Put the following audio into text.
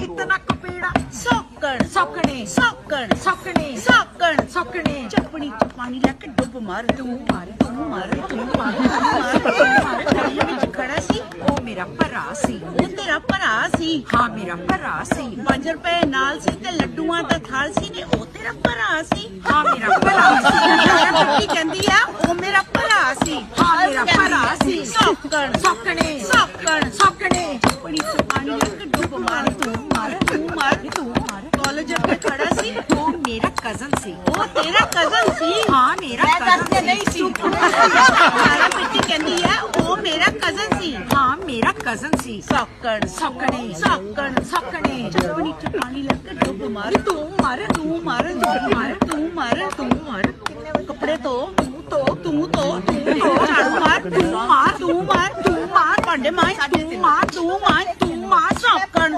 इतना कपेड़ा सौकण सौकने सौकण सौकने सौकण सौकने चपनी च पानी लैके डुब मार तू मार तू मार तू मार तू मार गली विच खड़ा सी ओ मेरा भरा सी ओ तेरा भरा सी हाँ मेरा भरा सी 5 रुपए नाल सी ते लड्डूआं दा थाल सी ने ओ तेरा भरा सी हाँ मेरा भरा सी पट्टी कहंदी आ ओ मेरा भरा सी हाँ मेरा भरा सी सौकण सौकने सौकण सौकने चपनी च पानी लैके डुब मार तू मार तू मार तू मार कॉलेज में खड़ा सी वो मेरा कजन सी वो तेरा कजन सी हाँ मेरा कजन नहीं सी सारा पिट्टी कहती है वो मेरा कजन सी हाँ मेरा कजन सी सौकण सौकने सौकण सौकने चपनी च पानी लग डुब मार तू मार तू मार तू मार तू मार तू मार कपड़े तो तू तो झाड़ू मार तू मार तू मार तू मार भांडे मार तू मार तू मार तू मार सौकण